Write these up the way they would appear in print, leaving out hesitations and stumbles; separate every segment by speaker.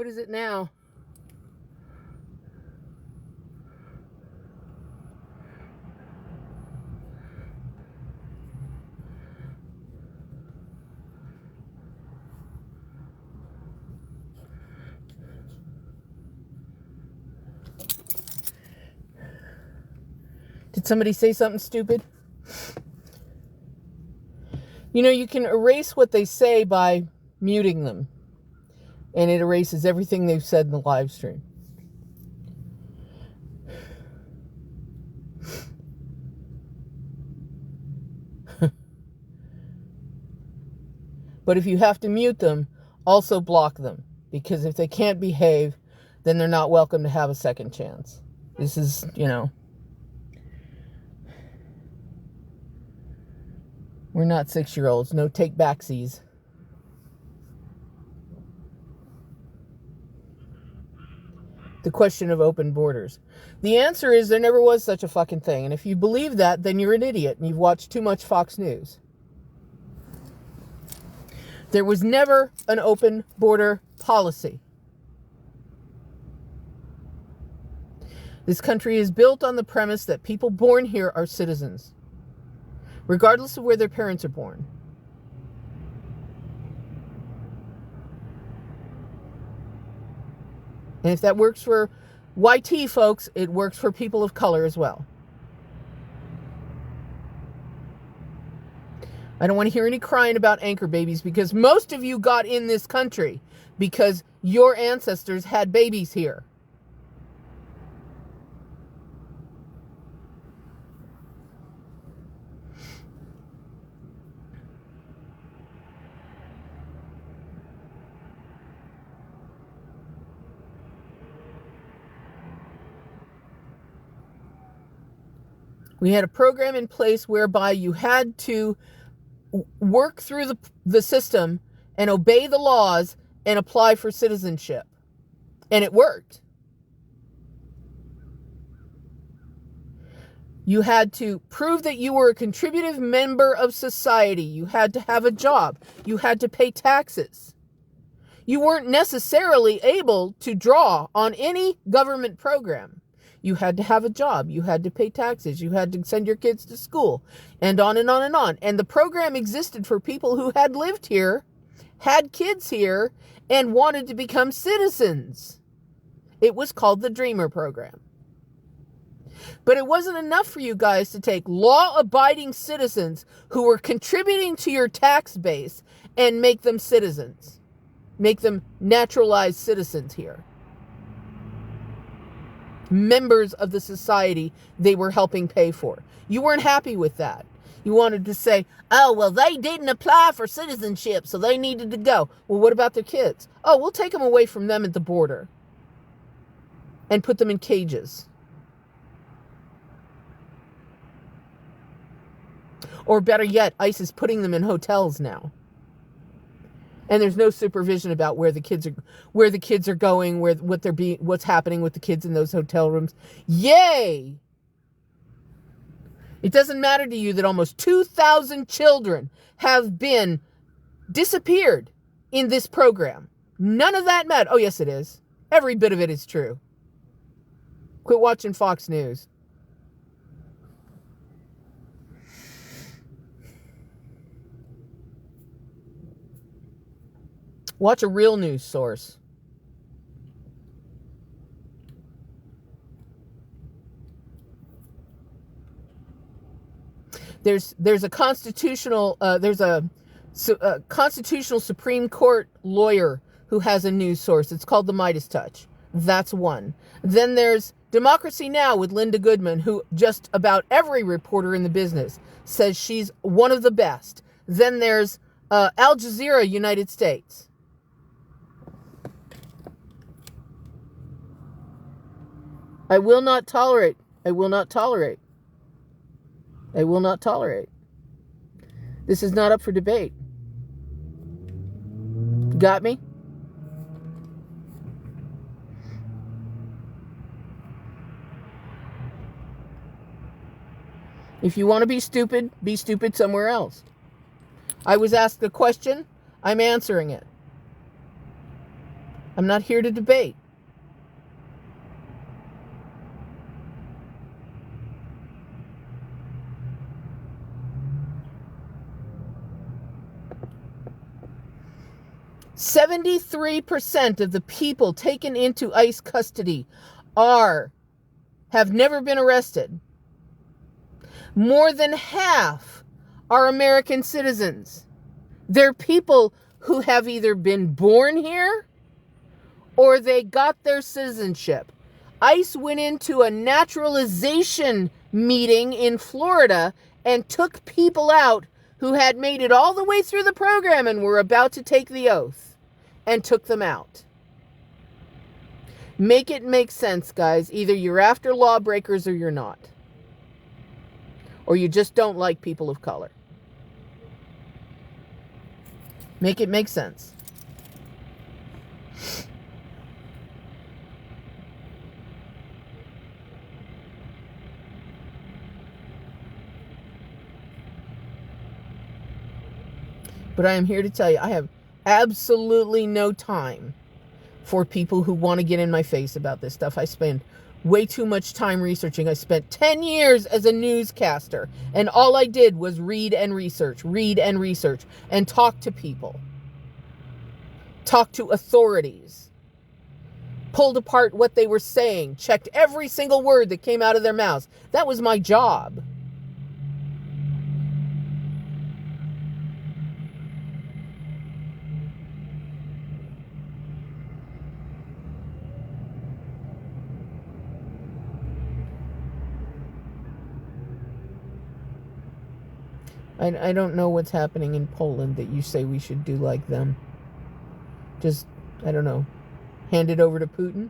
Speaker 1: What is it now? Did somebody say something stupid? You know, you can erase what they say by muting them. And it erases everything they've said in the live stream. But if you have to mute them, also block them. Because if they can't behave, then they're not welcome to have a second chance. This is, you know... We're not 6-year-olds. No take backsies. The question of open borders. The answer is there never was such a fucking thing. And if you believe that, then you're an idiot and you've watched too much Fox News. There was never an open border policy. This country is built on the premise that people born here are citizens, regardless of where their parents are born. And if that works for YT folks, it works for people of color as well. I don't want to hear any crying about anchor babies, because most of you got in this country because your ancestors had babies here. We had a program in place whereby you had to work through the system and obey the laws and apply for citizenship. And it worked. You had to prove that you were a contributive member of society. You had to have a job. You had to pay taxes. You weren't necessarily able to draw on any government program. You had to have a job. You had to pay taxes. You had to send your kids to school, and on and on and on. And the program existed for people who had lived here, had kids here, and wanted to become citizens. It was called the Dreamer Program. But it wasn't enough for you guys to take law-abiding citizens who were contributing to your tax base and make them citizens. Make them naturalized citizens here. Members of the society they were helping pay for. You weren't happy with that. You wanted to say, oh, well, they didn't apply for citizenship, so they needed to go. Well, what about their kids? Oh, we'll take them away from them at the border and put them in cages. Or better yet, ICE is putting them in hotels now. And there's no supervision about where the kids are going, what's happening with the kids in those hotel rooms. Yay! It doesn't matter to you that almost 2,000 children have been disappeared in this program. None of that matters. Oh, yes, it is. Every bit of it is true. Quit watching Fox News. Watch a real news source. There's a constitutional constitutional Supreme Court lawyer who has a news source. It's called the Midas Touch. That's one. Then there's Democracy Now! With Linda Goodman, who just about every reporter in the business says she's one of the best. Then there's Al Jazeera, United States. I will not tolerate. I will not tolerate. I will not tolerate. This is not up for debate. Got me? If you want to be stupid somewhere else. I was asked a question. I'm answering it. I'm not here to debate. "73% of the people taken into ICE custody have never been arrested. More than half are American citizens. They're people who have either been born here or they got their citizenship. ICE went into a naturalization meeting in Florida and took people out who had made it all the way through the program and were about to take the oath, and took them out. Make it make sense, guys. Either you're after lawbreakers or you're not. Or you just don't like people of color. Make it make sense. But I am here to tell you, I have absolutely no time for people who want to get in my face about this stuff. I spend way too much time researching. I spent 10 years as a newscaster, and all I did was read and research, and talk to people. Talk to authorities. Pulled apart what they were saying, checked every single word that came out of their mouths. That was my job. I don't know what's happening in Poland that you say we should do like them. Just, I don't know, hand it over to Putin?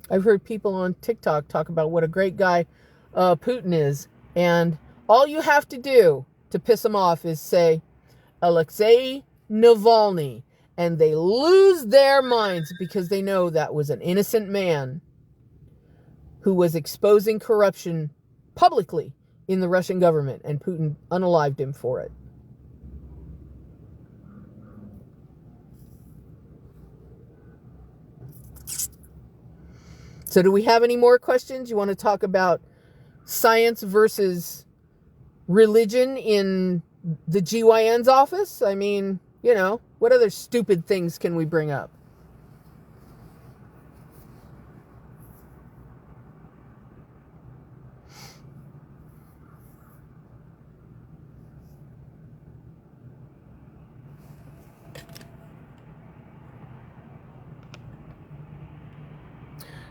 Speaker 1: I've heard people on TikTok talk about what a great guy Putin is. And all you have to do to piss him off is say, Alexei Navalny. And they lose their minds because they know that was an innocent man who was exposing corruption publicly in the Russian government. And Putin unalived him for it. So do we have any more questions? You want to talk about science versus religion in the GYN's office? I mean, you know, what other stupid things can we bring up?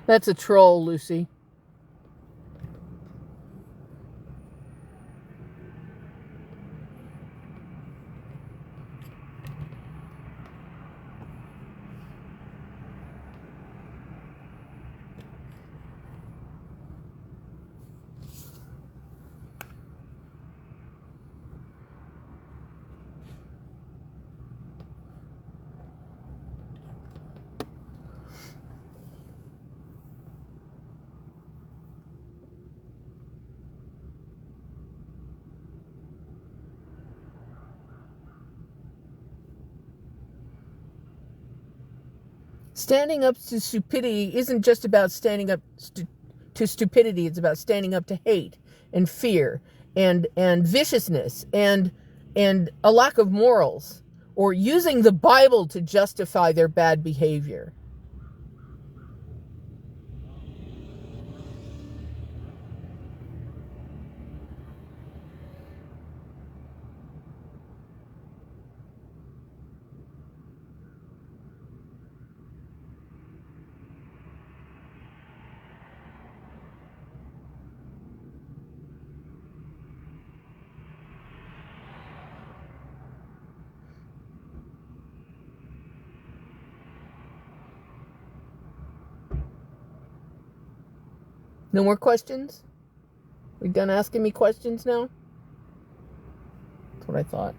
Speaker 1: That's a troll, Lucy. Standing up to stupidity isn't just about standing up to stupidity. It's about standing up to hate and fear and viciousness and a lack of morals, or using the Bible to justify their bad behavior. No more questions? We done asking me questions now? That's what I thought.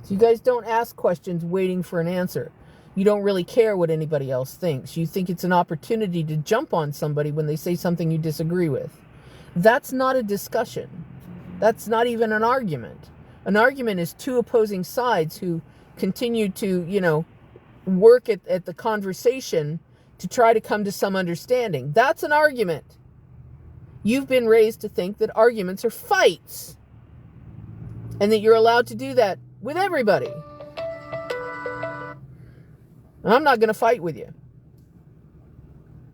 Speaker 1: So you guys don't ask questions waiting for an answer. You don't really care what anybody else thinks. You think it's an opportunity to jump on somebody when they say something you disagree with. That's not a discussion. That's not even an argument. An argument is two opposing sides who continue to, work at the conversation to try to come to some understanding. That's an argument. You've been raised to think that arguments are fights and that you're allowed to do that with everybody. I'm not going to fight with you.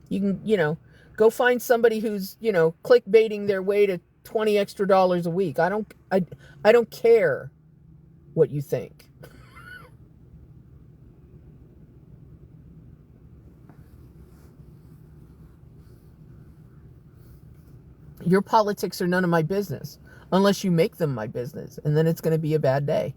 Speaker 1: You can, go find somebody who's, clickbaiting their way to $20 extra a week. I don't care what you think. Your politics are none of my business unless you make them my business, and then it's going to be a bad day.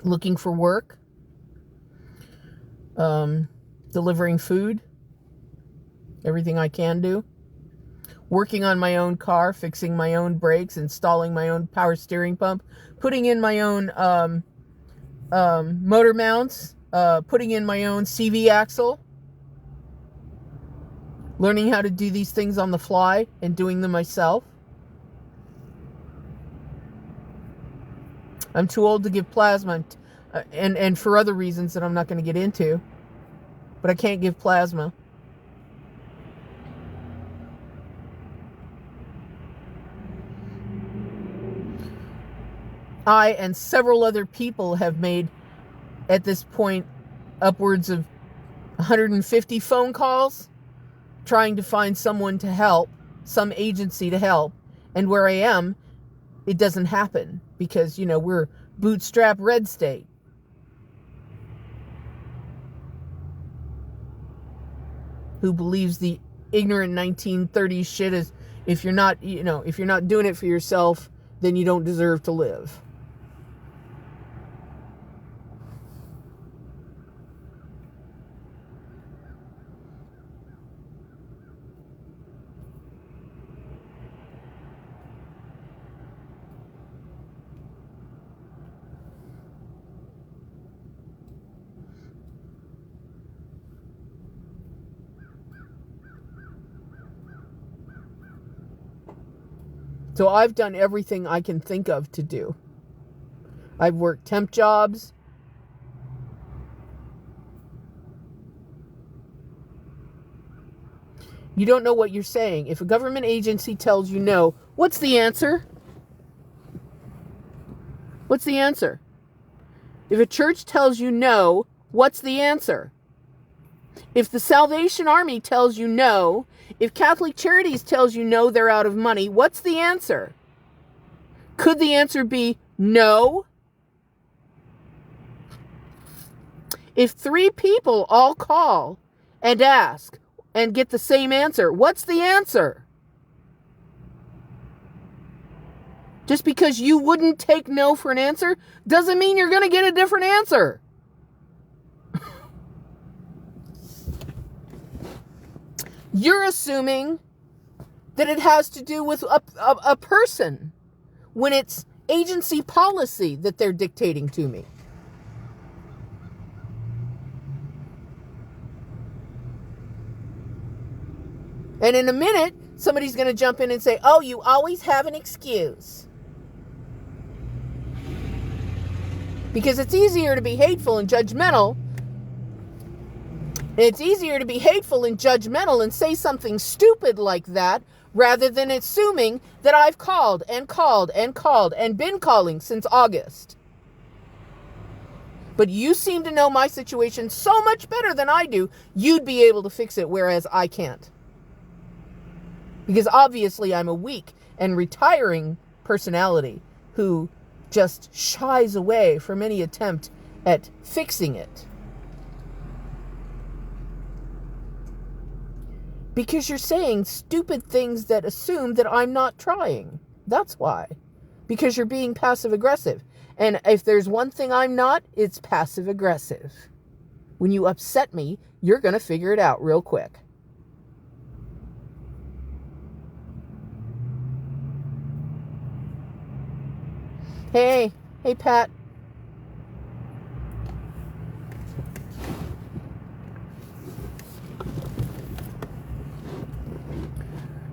Speaker 1: Looking for work, delivering food, everything I can do, working on my own car, fixing my own brakes, installing my own power steering pump, putting in my own motor mounts, putting in my own CV axle, learning how to do these things on the fly and doing them myself. I'm too old to give plasma, and for other reasons that I'm not going to get into. But I can't give plasma. I and several other people have made, at this point, upwards of 150 phone calls trying to find someone to help, some agency to help. And where I am, it doesn't happen because, we're bootstrap red state. Who believes the ignorant 1930s shit is if you're not doing it for yourself, then you don't deserve to live. So I've done everything I can think of to do. I've worked temp jobs. You don't know what you're saying. If a government agency tells you no, what's the answer? What's the answer? If a church tells you no, what's the answer? If the Salvation Army tells you no, if Catholic Charities tells you no, they're out of money, what's the answer? Could the answer be no? If 3 people all call and ask and get the same answer, what's the answer? Just because you wouldn't take no for an answer doesn't mean you're going to get a different answer. You're assuming that it has to do with a person when it's agency policy that they're dictating to me. And in a minute, somebody's going to jump in and say, oh, you always have an excuse. Because it's easier to be hateful and judgmental. It's easier to be hateful and judgmental and say something stupid like that rather than assuming that I've called and called and called and been calling since August. But you seem to know my situation so much better than I do. You'd be able to fix it, whereas I can't. Because obviously I'm a weak and retiring personality who just shies away from any attempt at fixing it. Because you're saying stupid things that assume that I'm not trying. That's why. Because you're being passive aggressive. And if there's one thing I'm not, it's passive aggressive. When you upset me, you're going to figure it out real quick. Hey, Pat.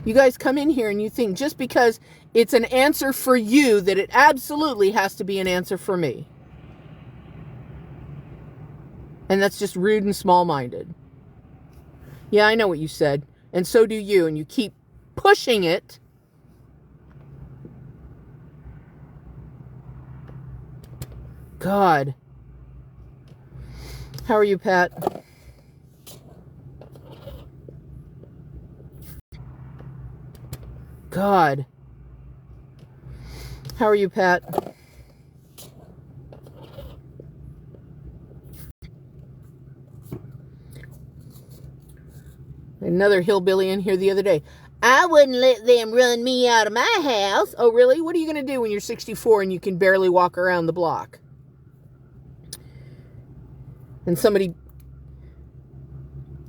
Speaker 1: You guys come in here and you think just because it's an answer for you that it absolutely has to be an answer for me. And that's just rude and small-minded. Yeah, I know what you said. And so do you. And you keep pushing it. God. How are you, Pat? God. How are you, Pat? Another hillbilly in here the other day. I wouldn't let them run me out of my house. Oh, really? What are you going to do when you're 64 and you can barely walk around the block? And somebody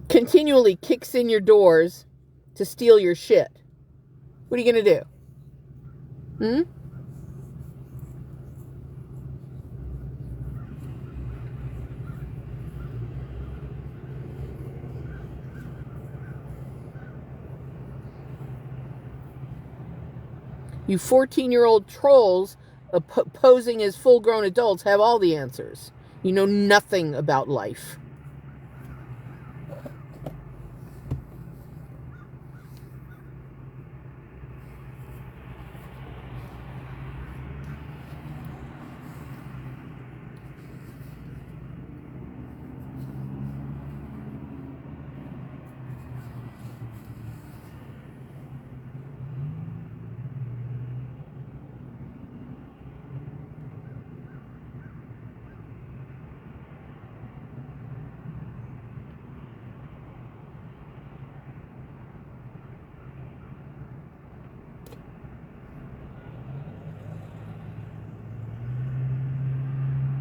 Speaker 1: continually kicks in your doors to steal your shit. What are you going to do? You 14-year-old trolls posing as full-grown adults have all the answers. You know nothing about life.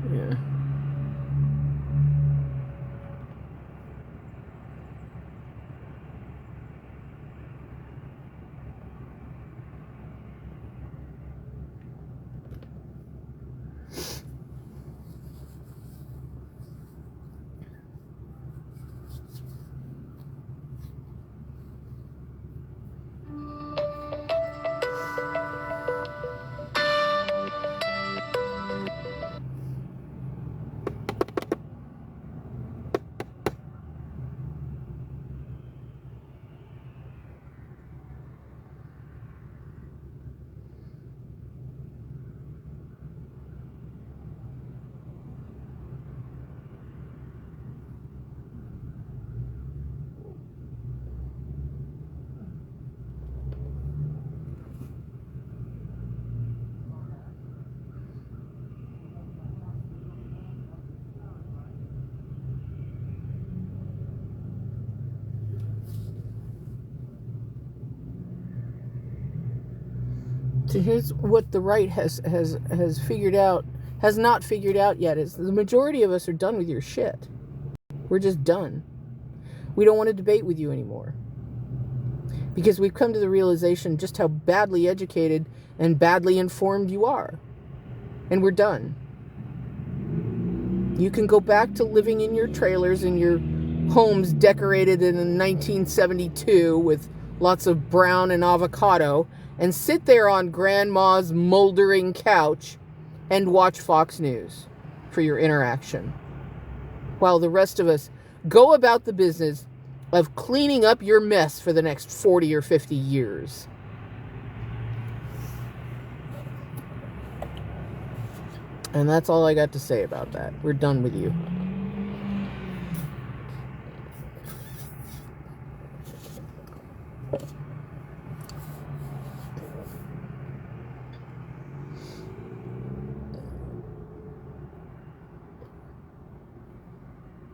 Speaker 1: Yeah. So here's what the right has figured out, has not figured out yet, is the majority of us are done with your shit. We're just done. We don't want to debate with you anymore. Because we've come to the realization just how badly educated and badly informed you are. And we're done. You can go back to living in your trailers in your homes decorated in 1972 with lots of brown and avocado, and sit there on grandma's moldering couch and watch Fox News for your interaction. While the rest of us go about the business of cleaning up your mess for the next 40 or 50 years. And that's all I got to say about that. We're done with you.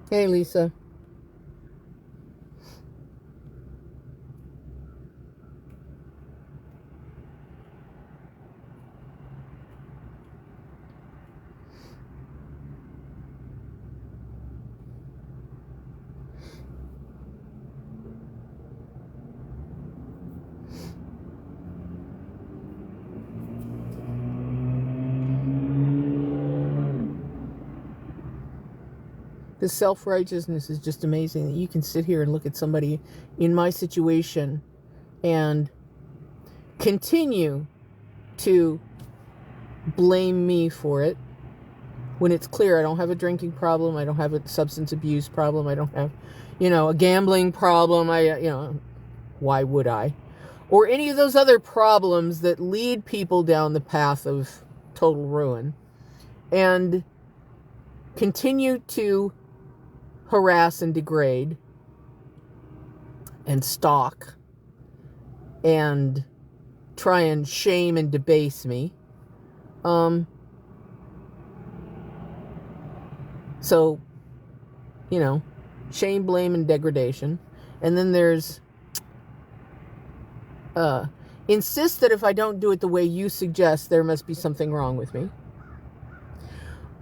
Speaker 1: Hey, Lisa. This self-righteousness is just amazing that you can sit here and look at somebody in my situation and continue to blame me for it when it's clear I don't have a drinking problem, I don't have a substance abuse problem, I don't have, a gambling problem, why would I? Or any of those other problems that lead people down the path of total ruin, and continue to harass and degrade and stalk and try and shame and debase me. So, shame, blame, and degradation. And then there's insist that if I don't do it the way you suggest, there must be something wrong with me.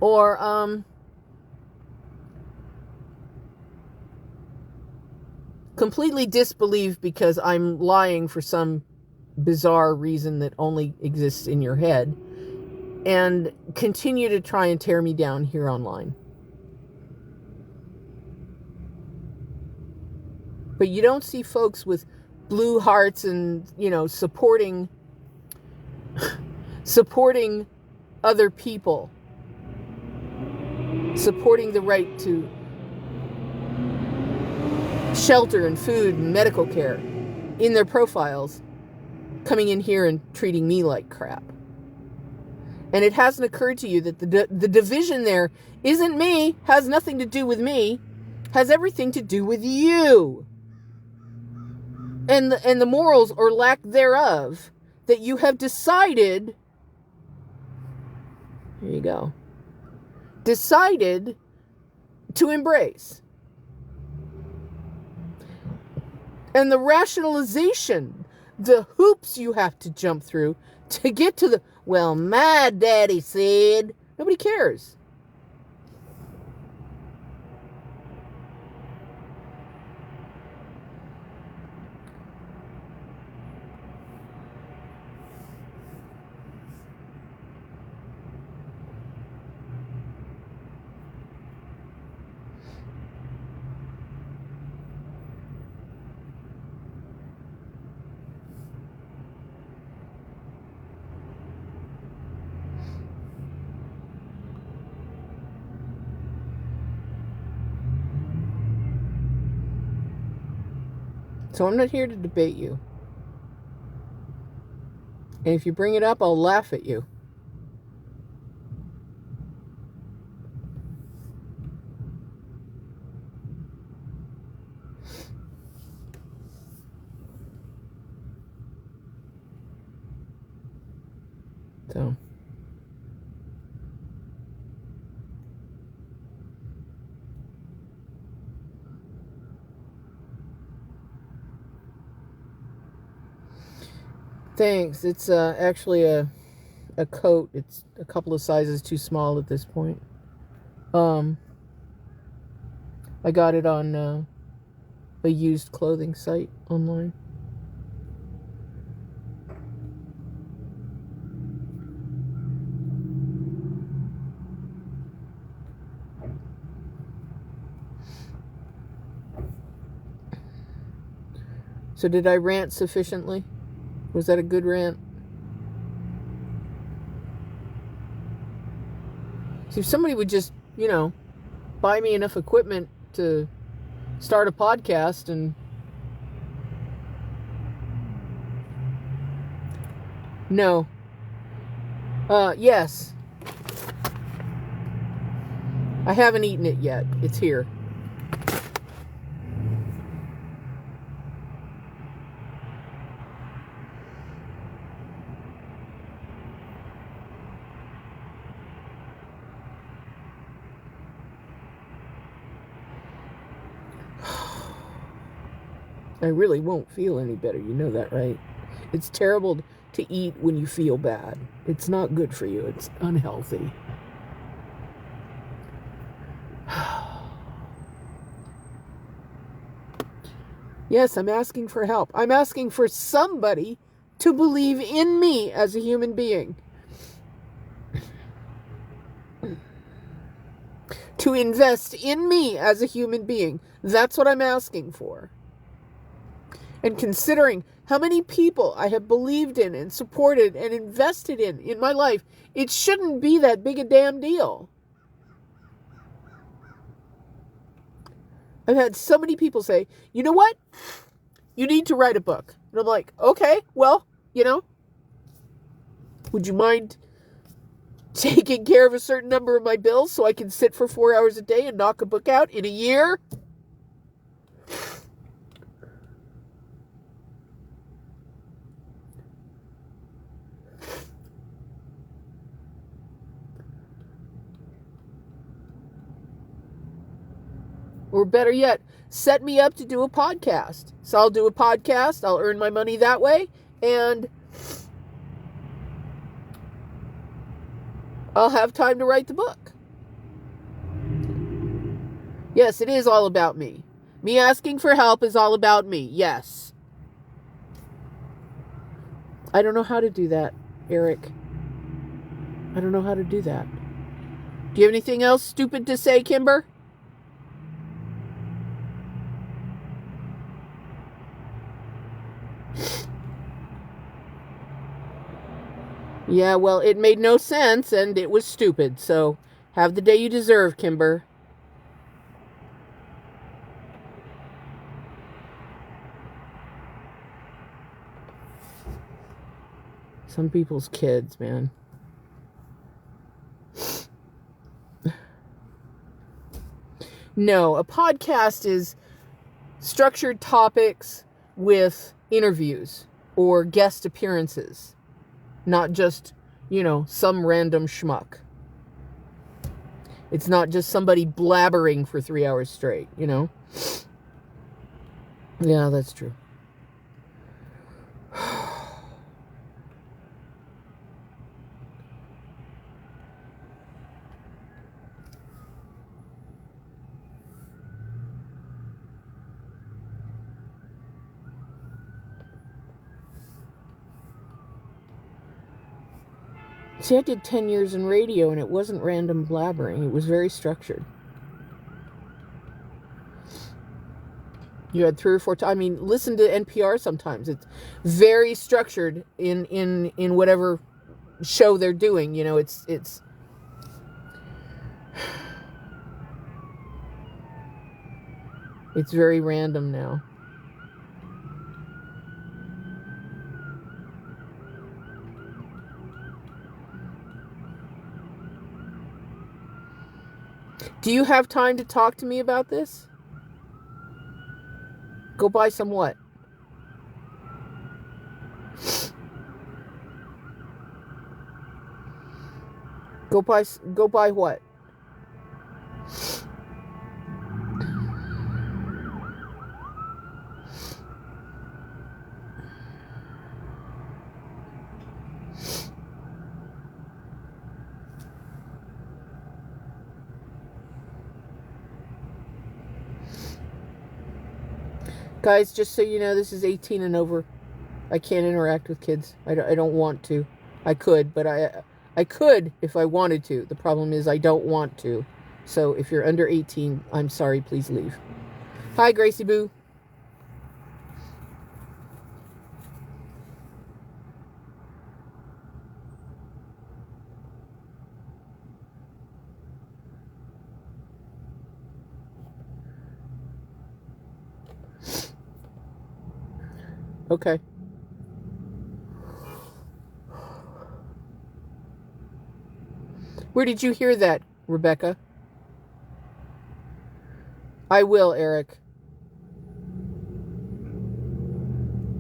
Speaker 1: Or completely disbelieve because I'm lying for some bizarre reason that only exists in your head, and continue to try and tear me down here online. But you don't see folks with blue hearts and, supporting other people, supporting the right to shelter and food and medical care in their profiles, coming in here and treating me like crap. And it hasn't occurred to you that the division there isn't me, has nothing to do with me, has everything to do with you. And the morals or lack thereof that you have decided, here you go, decided to embrace. And the rationalization, the hoops you have to jump through to get to the, well, my daddy said, nobody cares. So I'm not here to debate you. And if you bring it up, I'll laugh at you. So. Thanks. It's actually a coat. It's a couple of sizes too small at this point. I got it on a used clothing site online. So did I rant sufficiently? Was that a good rant? See, if somebody would just, buy me enough equipment to start a podcast and no. Yes. I haven't eaten it yet. It's here. I really won't feel any better. You know that, right? It's terrible to eat when you feel bad. It's not good for you. It's unhealthy. Yes, I'm asking for help. I'm asking for somebody to believe in me as a human being. To invest in me as a human being. That's what I'm asking for. And considering how many people I have believed in and supported and invested in my life, it shouldn't be that big a damn deal. I've had so many people say, you know what? You need to write a book. And I'm like, okay, well, would you mind taking care of a certain number of my bills so I can sit for 4 hours a day and knock a book out in a year? Or better yet, set me up to do a podcast. So I'll do a podcast, I'll earn my money that way, and I'll have time to write the book. Yes, it is all about me. Me asking for help is all about me, yes. I don't know how to do that, Eric. I don't know how to do that. Do you have anything else stupid to say, Kimber? Yeah, well, it made no sense and it was stupid, so have the day you deserve, Kimber. Some people's kids, man. No, a podcast is structured topics with interviews or guest appearances. Not just, some random schmuck. It's not just somebody blabbering for 3 hours straight, Yeah, that's true. See, I did 10 years in radio, and it wasn't random blabbering. It was very structured. You had 3 or 4 times. I mean, listen to NPR sometimes. It's very structured in whatever show they're doing. It's very random now. Do you have time to talk to me about this? Go buy some what? Go buy what? Guys, just so you know, this is 18 and over. I can't interact with kids. I don't want to. I could, but I could if I wanted to. The problem is I don't want to. So if you're under 18, I'm sorry, please leave. Hi, Gracie Boo. Okay. Where did you hear that, Rebecca? I will, Eric.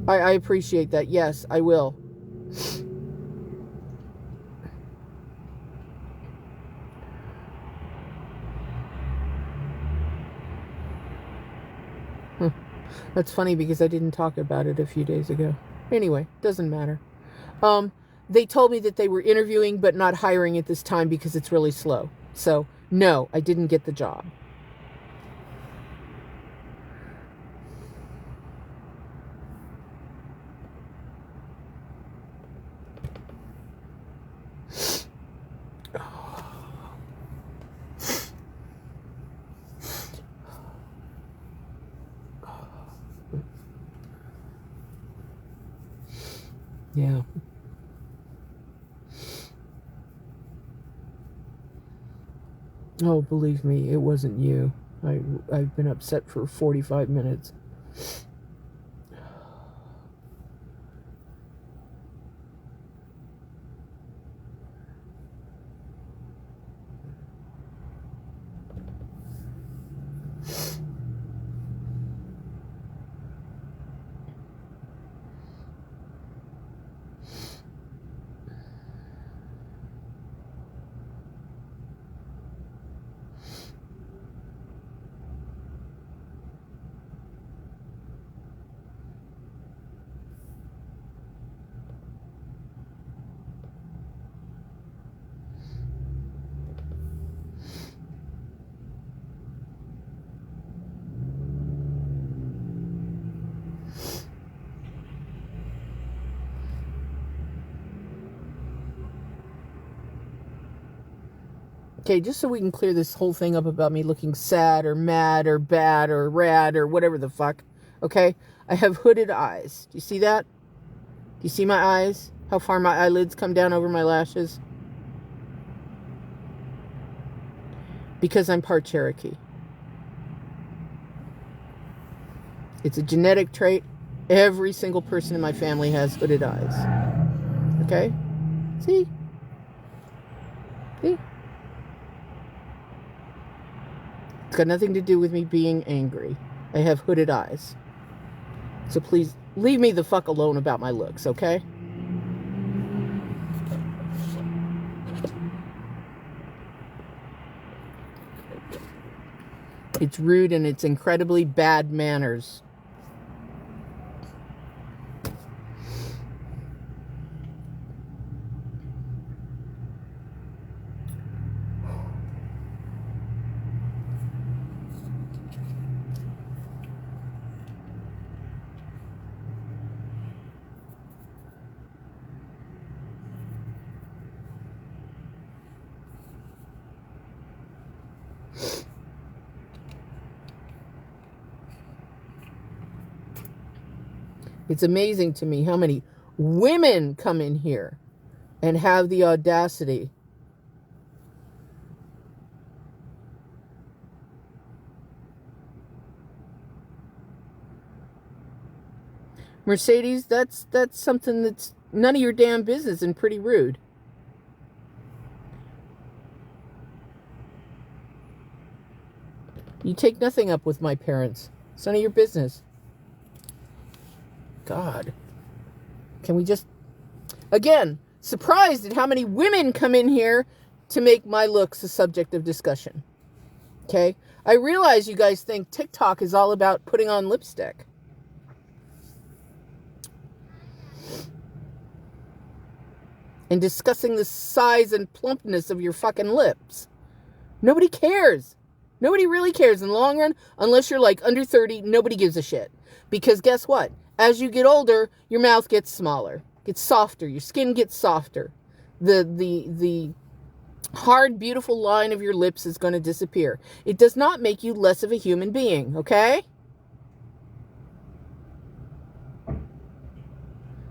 Speaker 1: I appreciate that. Yes, I will. That's funny because I didn't talk about it a few days ago. Anyway, doesn't matter. They told me that they were interviewing but not hiring at this time because it's really slow. So, no, I didn't get the job. Yeah. Oh, believe me, it wasn't you. I've been upset for 45 minutes. Okay, just so we can clear this whole thing up about me looking sad or mad or bad or rad or whatever the fuck. Okay, I have hooded eyes. Do you see that? Do you see my eyes? How far my eyelids come down over my lashes? Because I'm part Cherokee. It's a genetic trait. Every single person in my family has hooded eyes. Okay? See? See? It's got nothing to do with me being angry. I have hooded eyes. So please, leave me the fuck alone about my looks, okay? It's rude and it's incredibly bad manners. It's amazing to me how many women come in here and have the audacity Mercedes, that's something that's none of your damn business and pretty rude. You take nothing up with my parents. It's none of your business. God. Can we just... Again, surprised at how many women come in here to make my looks a subject of discussion. Okay? I realize you guys think TikTok is all about putting on lipstick. And discussing the size and plumpness of your fucking lips. Nobody cares. Nobody really cares in the long run. Unless you're like under 30, nobody gives a shit. Because guess what? As you get older, your mouth gets smaller, gets softer, your skin gets softer. The hard, beautiful line of your lips is going to disappear. It does not make you less of a human being, okay?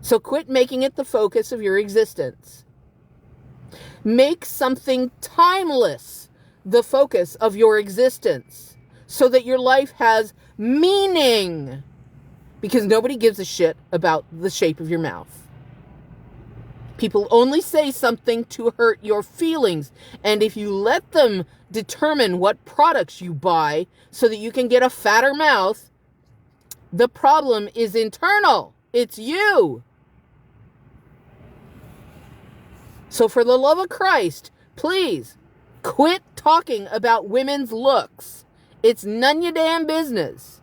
Speaker 1: So quit making it the focus of your existence. Make something timeless the focus of your existence so that your life has meaning. because nobody gives a shit about the shape of your mouth. People only say something to hurt your feelings. And if you let them determine what products you buy so that you can get a fatter mouth, the problem is internal. It's you. So for the love of Christ, please quit talking about women's looks. It's none of your damn business.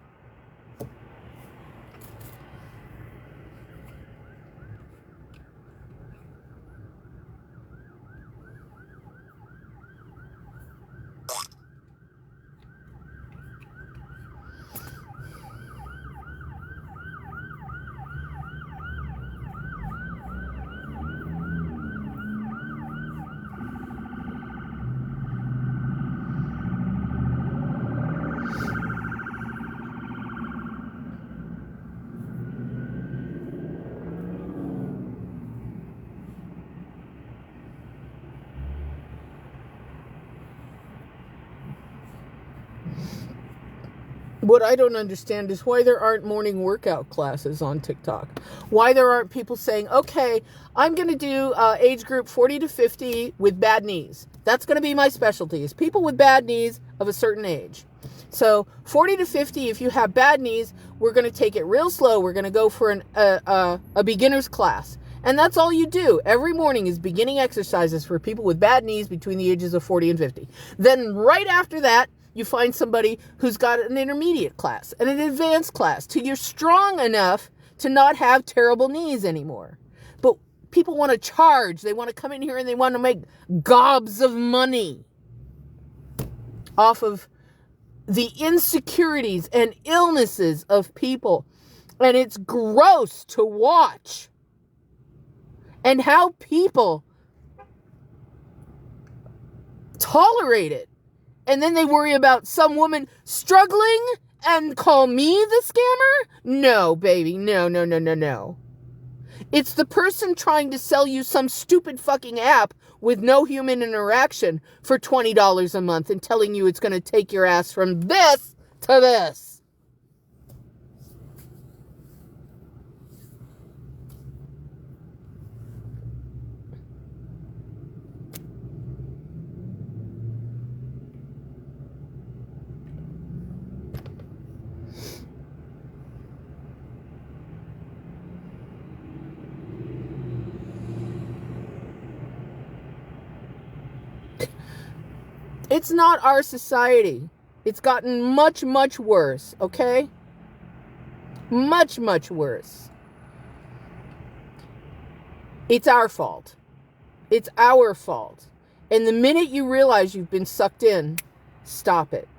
Speaker 1: What I don't understand is why there aren't morning workout classes on TikTok. Why there aren't people saying, okay, I'm going to do age group 40 to 50 with bad knees. That's going to be my specialty, is people with bad knees of a certain age. So 40 to 50, if you have bad knees, we're going to take it real slow. We're going to go for a beginner's class. And that's all you do. Every morning is beginning exercises for people with bad knees between the ages of 40 and 50. Then right after that, you find somebody who's got an intermediate class and an advanced class till you're strong enough to not have terrible knees anymore. But people want to charge. They want to come in here and they want to make gobs of money off of the insecurities and illnesses of people. And it's gross to watch. And how people tolerate it. And then they worry about some woman struggling and call me the scammer? No, baby. No. It's the person trying to sell you some stupid fucking app with no human interaction for $20 a month and telling you it's going to take your ass from this to this. It's not our society. It's gotten much, much worse, okay? Much, much worse. It's our fault. It's our fault. And the minute you realize you've been sucked in, stop it.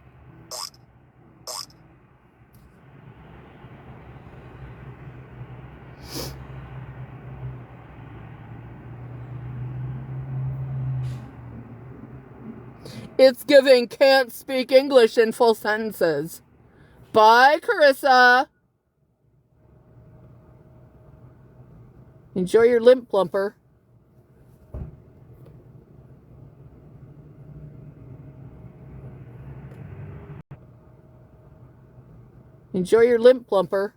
Speaker 1: It's giving can't speak English in full sentences. Bye, Carissa. Enjoy your limp plumper. Enjoy your limp plumper.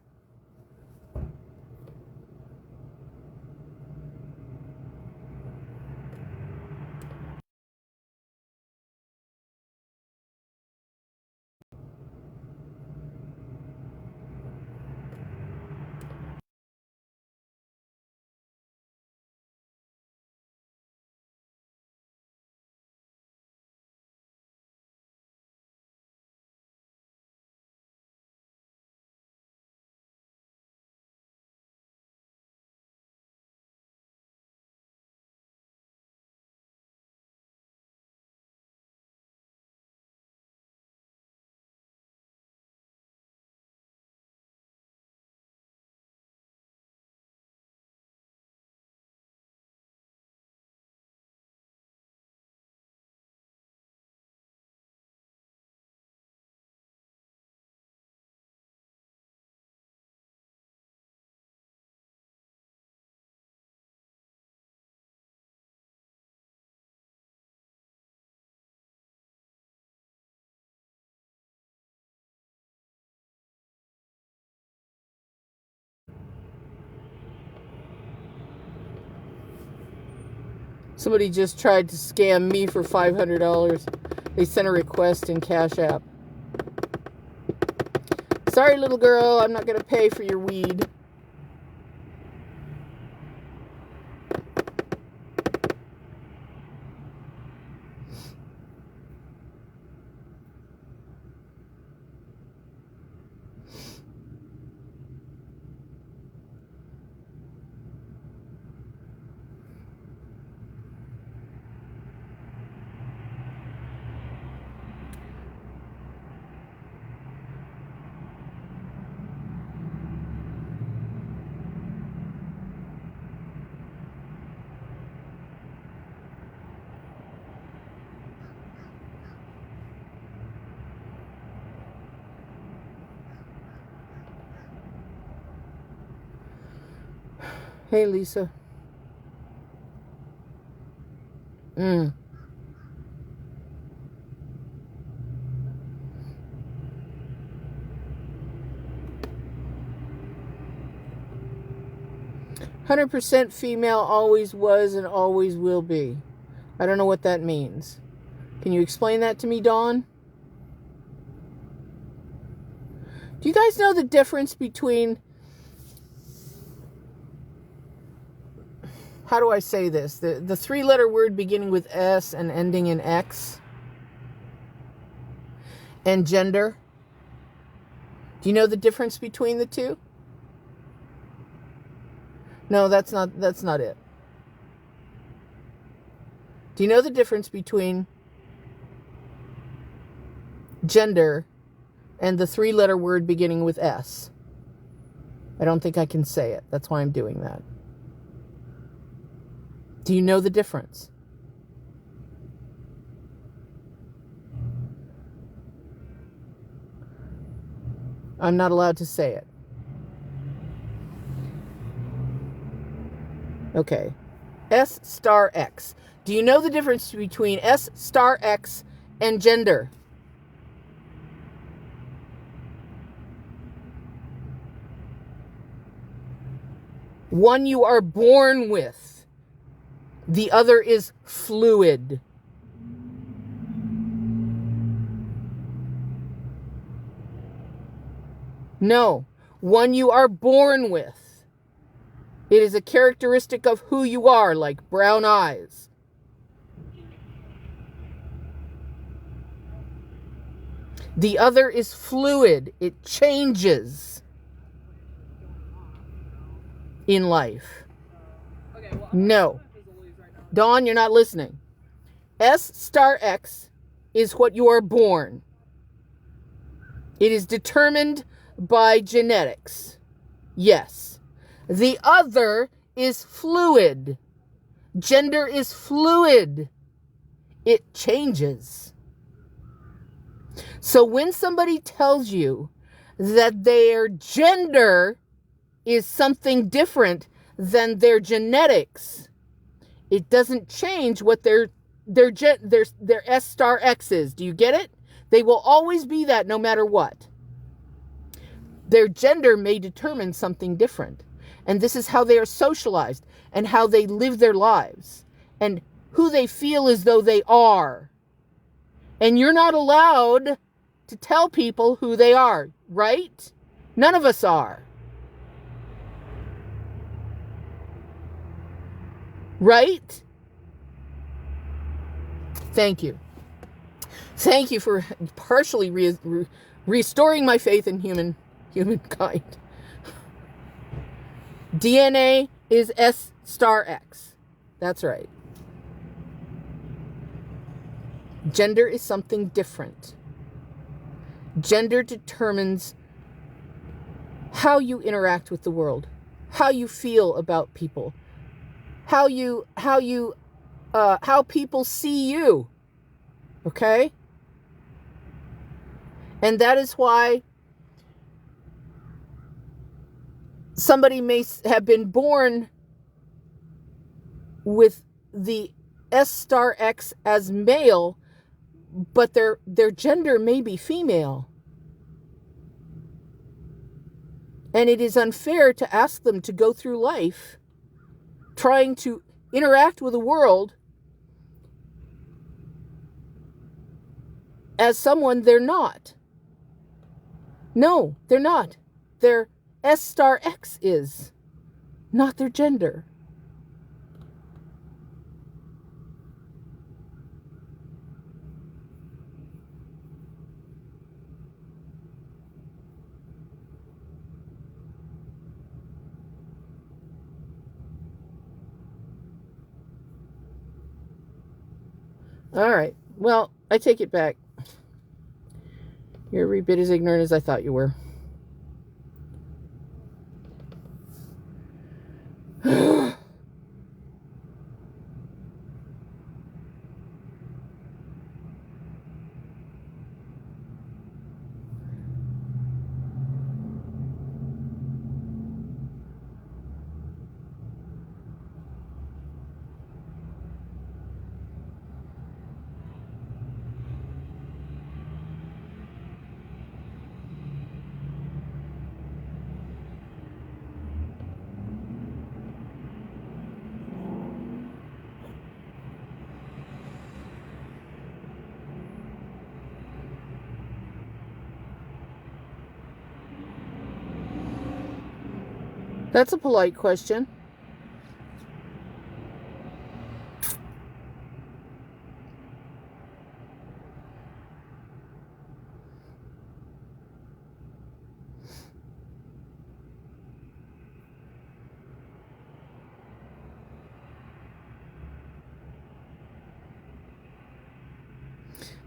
Speaker 1: Somebody just tried to scam me for $500. They sent a request in Cash App. Sorry, little girl, I'm not going to pay for your weed. Hey, Lisa. 100% female always was and always will be. I don't know what that means. Can you explain that to me, Dawn? Do you guys know the difference between... How do I say this? The three-letter word beginning with S and ending in X. And gender. Do you know the difference between the two? No, that's not it. Do you know the difference between gender and the three-letter word beginning with S? I don't think I can say it. That's why I'm doing that. Do you know the difference? I'm not allowed to say it. Okay. S star X. Do you know the difference between S star X and gender? One you are born with. The other is fluid. No, one you are born with. It is a characteristic of who you are, like brown eyes. The other is fluid. It changes in life. No. Dawn, you're not listening. S star X is what you are born. It is determined by genetics. Yes. The other is fluid. Gender is fluid. It changes. So when somebody tells you that their gender is something different than their genetics, it doesn't change what their S star X is. Do you get it? They will always be that no matter what. Their gender may determine something different. And this is how they are socialized and how they live their lives and who they feel as though they are. And you're not allowed to tell people who they are, right? None of us are. Right? Thank you. Thank you for partially restoring my faith in humankind. DNA is S star X. That's right. Gender is something different. Gender determines how you interact with the world, how you feel about people, how people see you. Okay? And that is why somebody may have been born with the S star X as male, but their gender may be female. And it is unfair to ask them to go through life trying to interact with the world as someone they're not. No, they're not. Their S star X is, not their gender. All right. Well, I take it back. You're every bit as ignorant as I thought you were. That's a polite question.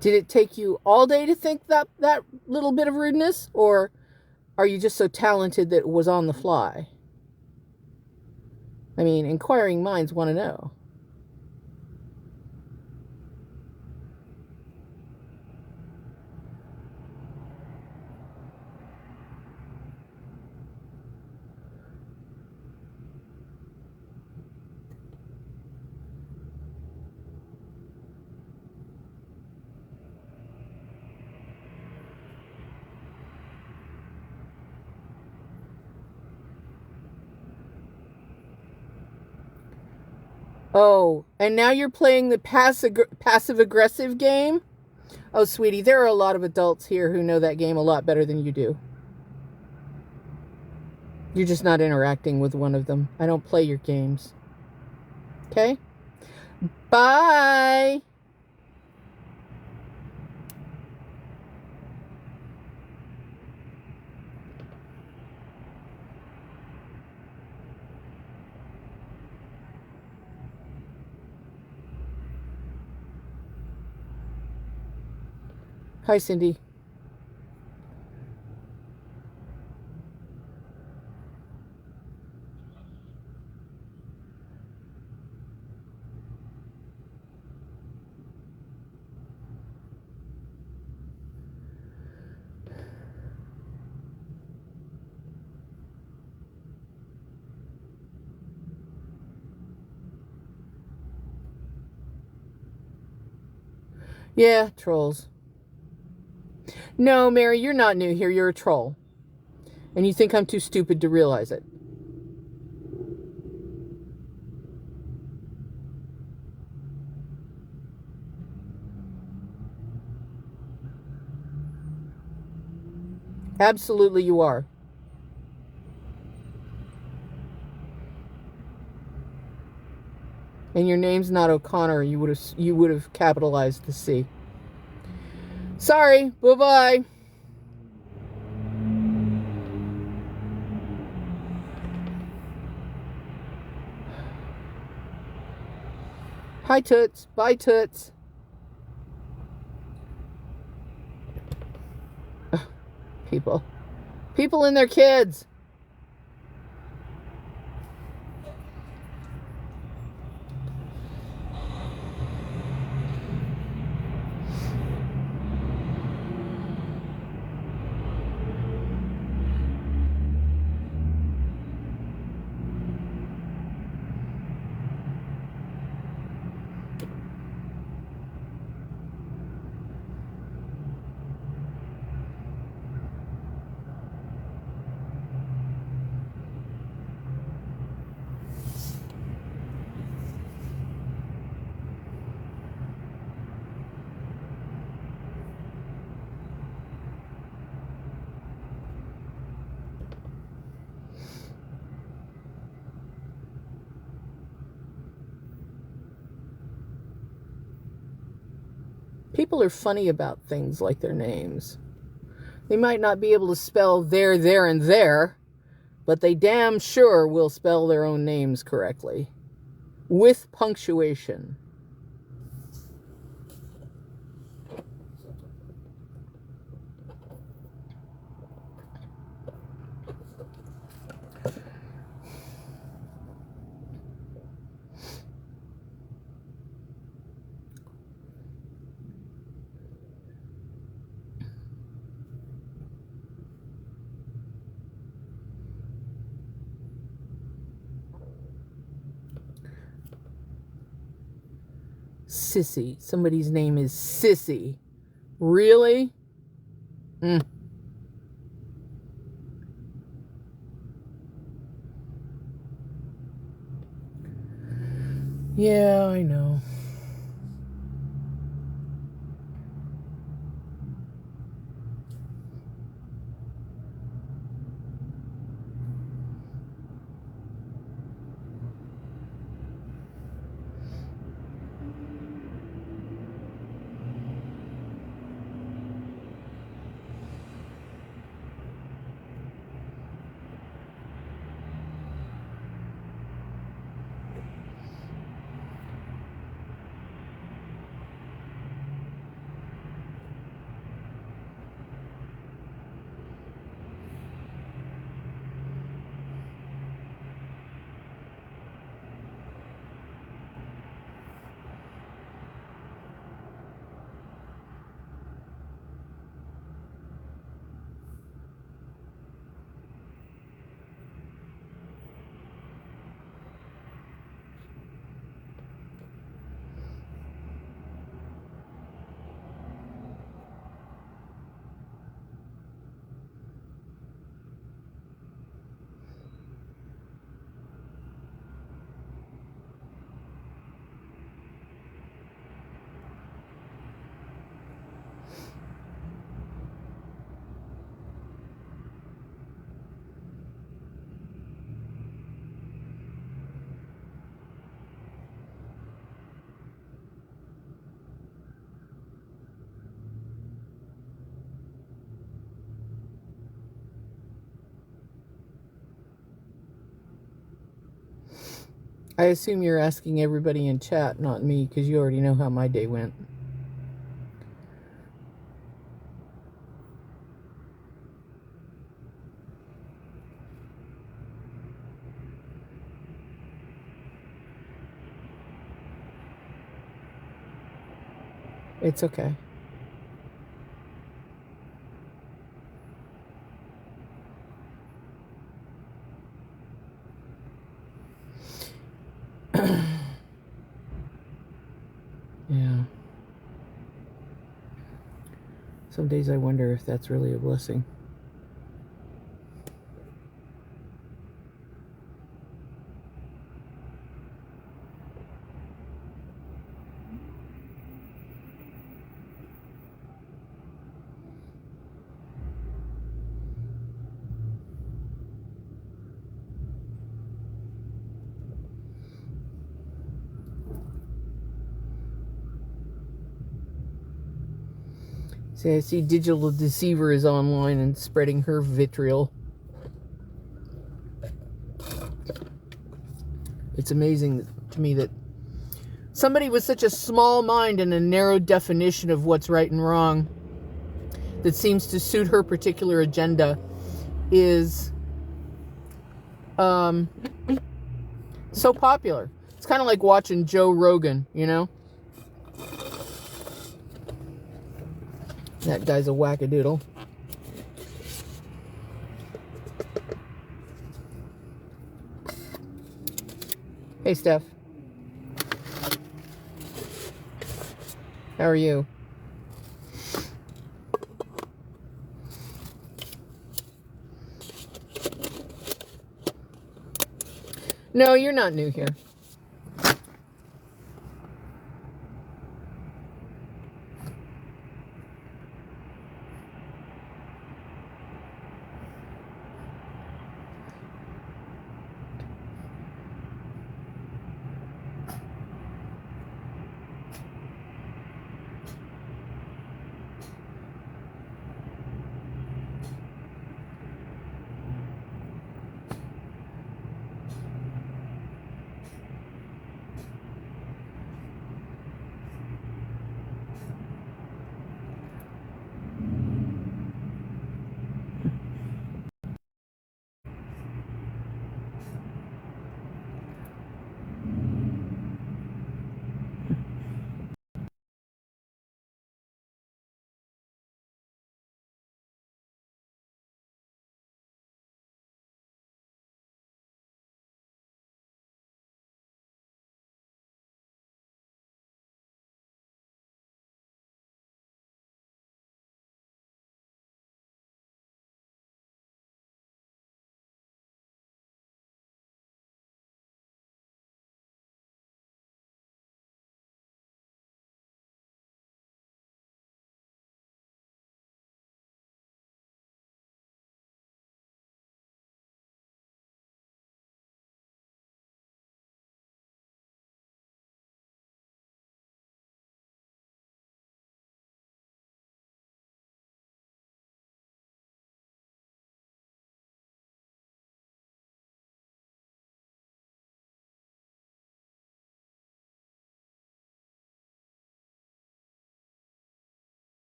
Speaker 1: Did it take you all day to think that little bit of rudeness? Or are you just so talented that it was on the fly? I mean, inquiring minds want to know. Oh, and now you're playing the passive-aggressive game? Oh, sweetie, there are a lot of adults here who know that game a lot better than you do. You're just not interacting with one of them. I don't play your games. Okay? Bye! Hi, Cindy. Yeah, trolls. No, Mary, you're not new here. You're a troll. And you think I'm too stupid to realize it. Absolutely you are. And your name's not O'Connor. You would have capitalized the C. Sorry. Bye-bye. Hi, Toots. Bye, Toots. People. People and their kids. People are funny about things like their names. They might not be able to spell there, and there, but they damn sure will spell their own names correctly. With punctuation. Sissy. Somebody's name is Sissy. Really? Yeah, I know. I assume you're asking everybody in chat, not me, because you already know how my day went. It's okay. Yeah. Some days I wonder if that's really a blessing. See, I see Digital Deceiver is online and spreading her vitriol. It's amazing to me that somebody with such a small mind and a narrow definition of what's right and wrong that seems to suit her particular agenda is so popular. It's kind of like watching Joe Rogan, you know? That guy's a wackadoodle. Hey, Steph. How are you? No, you're not new here.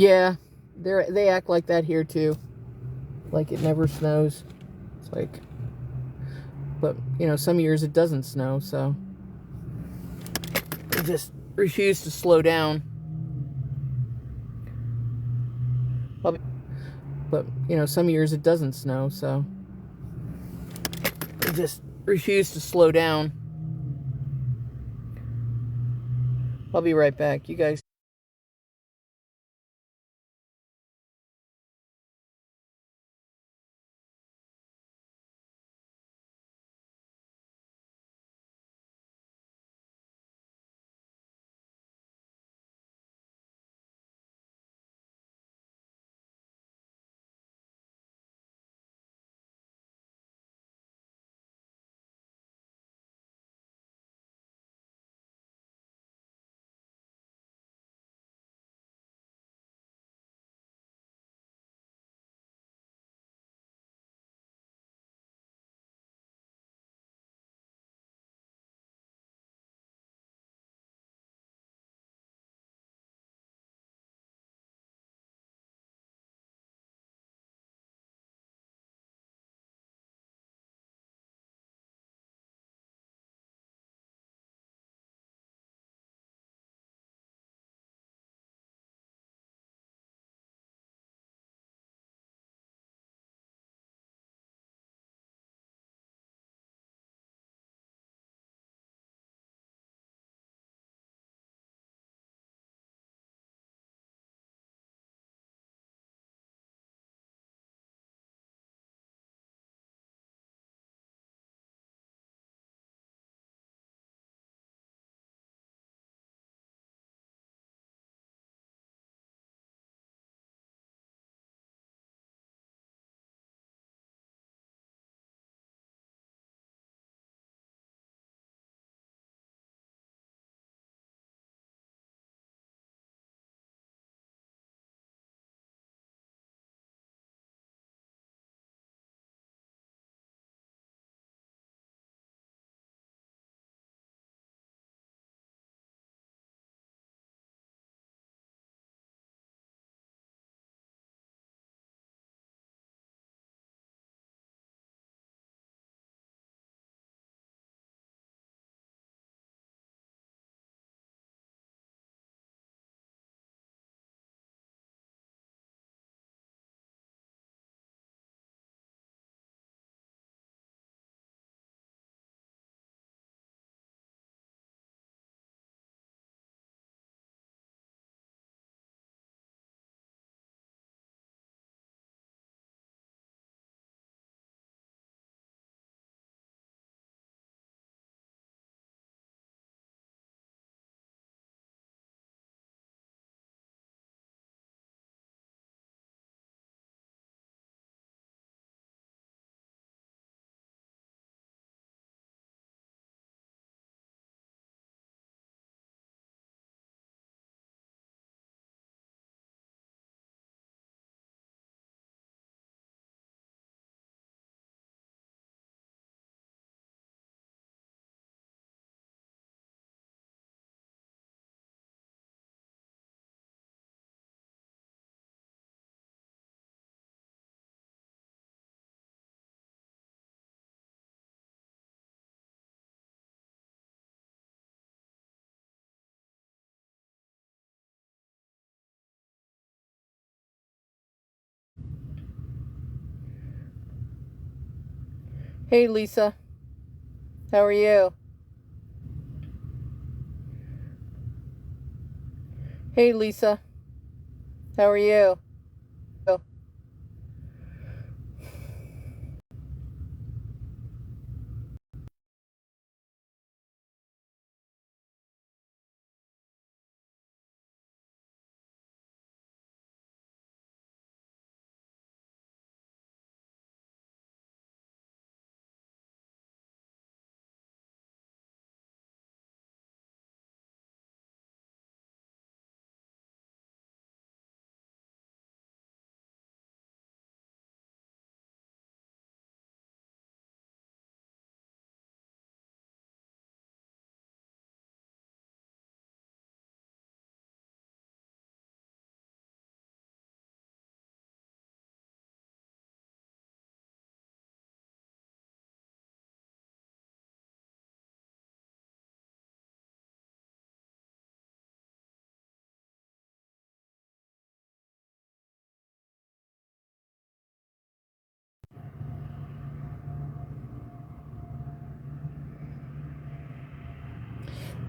Speaker 1: Yeah, they act like that here too. Like it never snows. It's like, but some years it doesn't snow, so they just refuse to slow down. But some years it doesn't snow, so they just refuse to slow down. I'll be right back. You guys. Hey, Lisa. How are you? Hey, Lisa. How are you?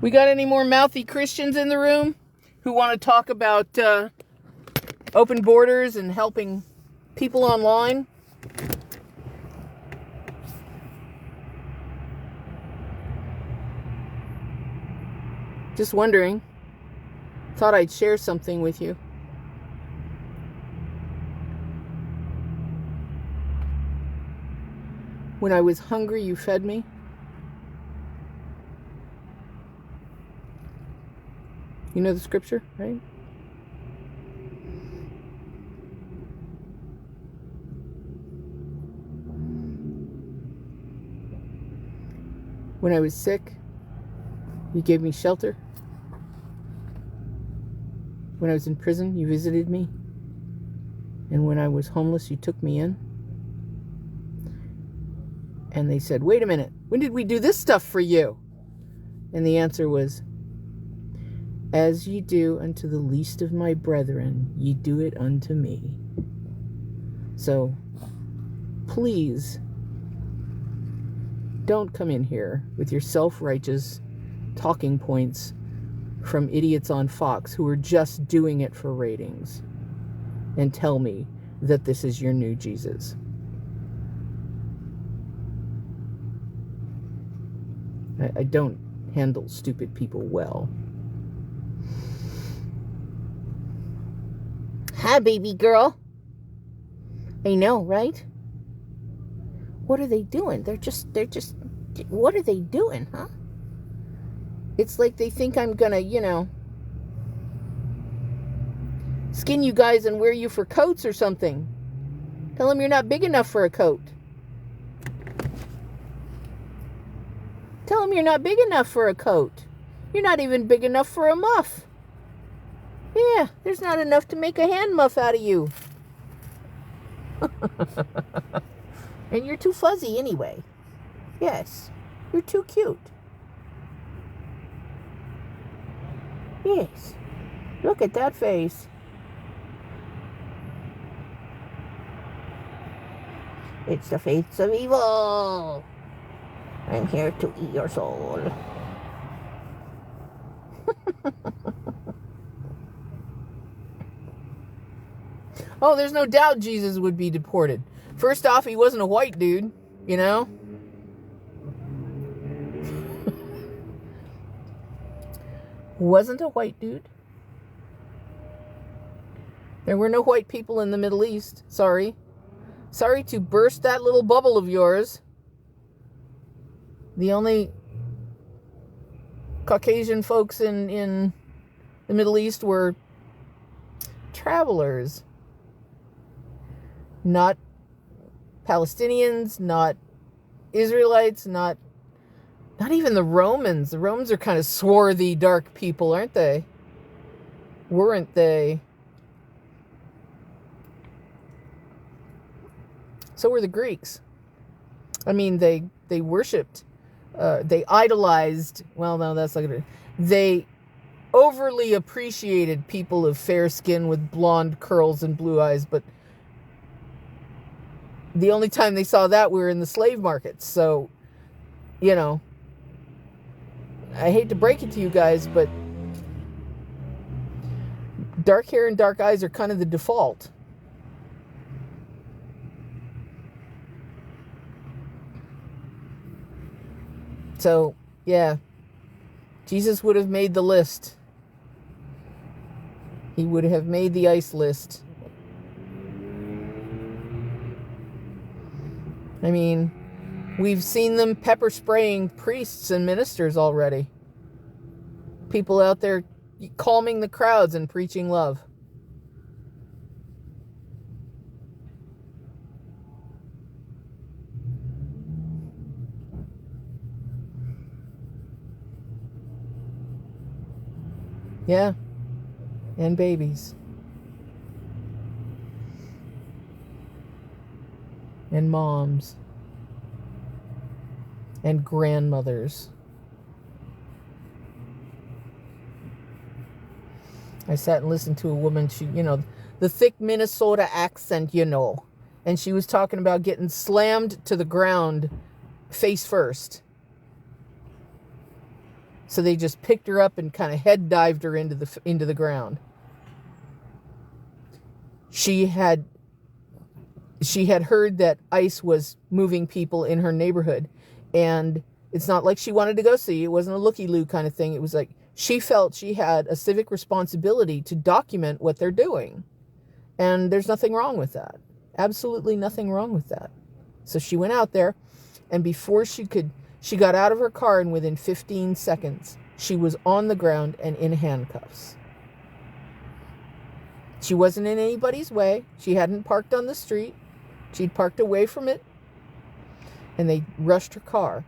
Speaker 1: We got any more mouthy Christians in the room who want to talk about open borders and helping people online? Just wondering. Thought I'd share something with you. When I was hungry, you fed me. You know the scripture, right? When I was sick, you gave me shelter. When I was in prison, you visited me. And when I was homeless, you took me in. And they said, wait a minute, when did we do this stuff for you? And the answer was, as ye do unto the least of my brethren, ye do it unto me. So, please, don't come in here with your self-righteous talking points from idiots on Fox who are just doing it for ratings and tell me that this is your new Jesus. I don't handle stupid people well. Hi, baby girl. I know, right? What are they doing? They're just, what are they doing, huh? It's like they think I'm gonna, skin you guys and wear you for coats or something. Tell them you're not big enough for a coat. Tell them you're not big enough for a coat. You're not even big enough for a muff. Yeah, there's not enough to make a hand muff out of you. And you're too fuzzy anyway. Yes, you're too cute. Yes, look at that face. It's the face of evil. I'm here to eat your soul. Oh, there's no doubt Jesus would be deported. First off, he wasn't a white dude, Wasn't a white dude. There were no white people in the Middle East. Sorry. Sorry to burst that little bubble of yours. The only Caucasian folks in the Middle East were travelers. Not Palestinians, not Israelites, not even the Romans. The Romans are kind of swarthy, dark people, aren't they? Weren't they? So were the Greeks. I mean, they worshipped, they idolized, well, no, that's not good. They overly appreciated people of fair skin with blonde curls and blue eyes, but the only time they saw that, we were in the slave markets. So, I hate to break it to you guys, but dark hair and dark eyes are kind of the default. So, yeah, Jesus would have made the list. He would have made the ICE list. I mean, we've seen them pepper spraying priests and ministers already. People out there calming the crowds and preaching love. Yeah, and babies. And moms. And grandmothers. I sat and listened to a woman, she, the thick Minnesota accent, and she was talking about getting slammed to the ground face first. So they just picked her up and kind of head dived her into the ground. She had heard that ICE was moving people in her neighborhood, and it's not like she wanted to go see. It wasn't a looky-loo kind of thing. It was like she felt she had a civic responsibility to document what they're doing. And there's nothing wrong with that. Absolutely nothing wrong with that. So she went out there, and before she got out of her car, and within 15 seconds, she was on the ground and in handcuffs. She wasn't in anybody's way. She hadn't parked on the street. She'd parked away from it, and they rushed her car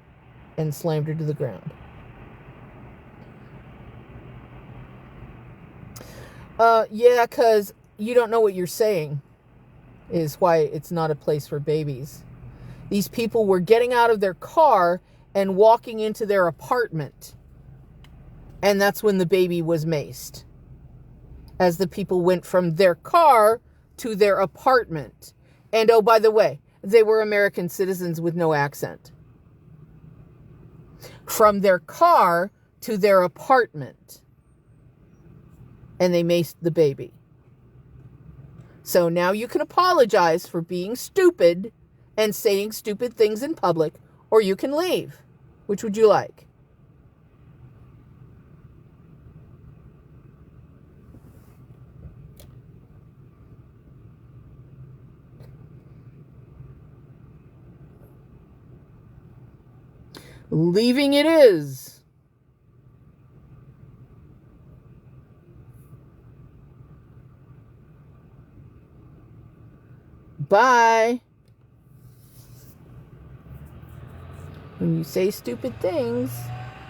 Speaker 1: and slammed her to the ground. Yeah, because you don't know what you're saying is why it's not a place for babies. These people were getting out of their car and walking into their apartment, and that's when the baby was maced. As the people went from their car to their apartment. And oh, by the way, they were American citizens with no accent. From their car to their apartment. And they maced the baby. So now you can apologize for being stupid and saying stupid things in public, or you can leave. Which would you like? Leaving it is. Bye. When you say stupid things,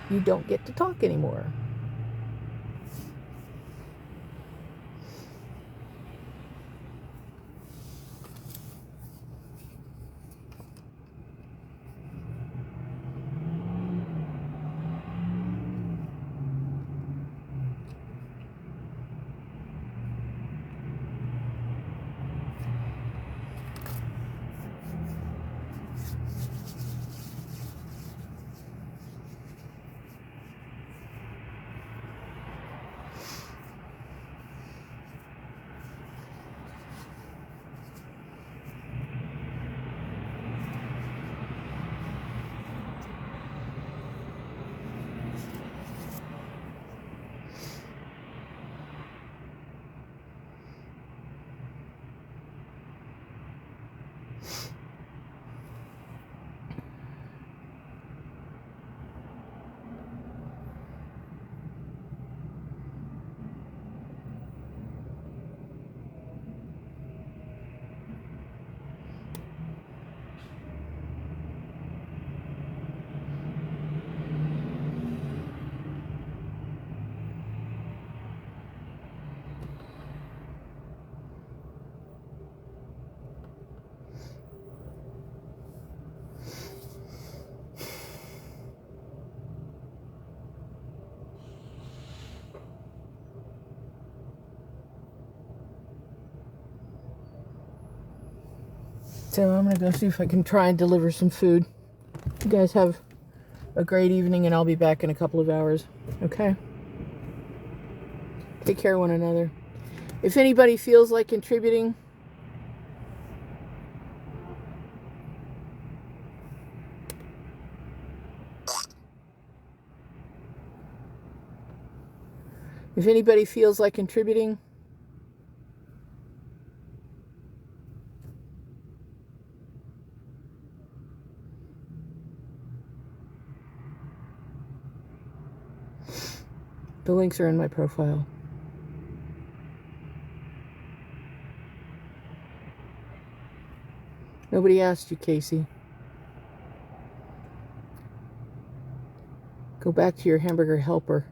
Speaker 1: you don't get to talk anymore. So I'm going to go see if I can try and deliver some food. You guys have a great evening, and I'll be back in a couple of hours. Okay? Take care of one another. If anybody feels like contributing, the links are in my profile. Nobody asked you, Casey. Go back to your hamburger helper.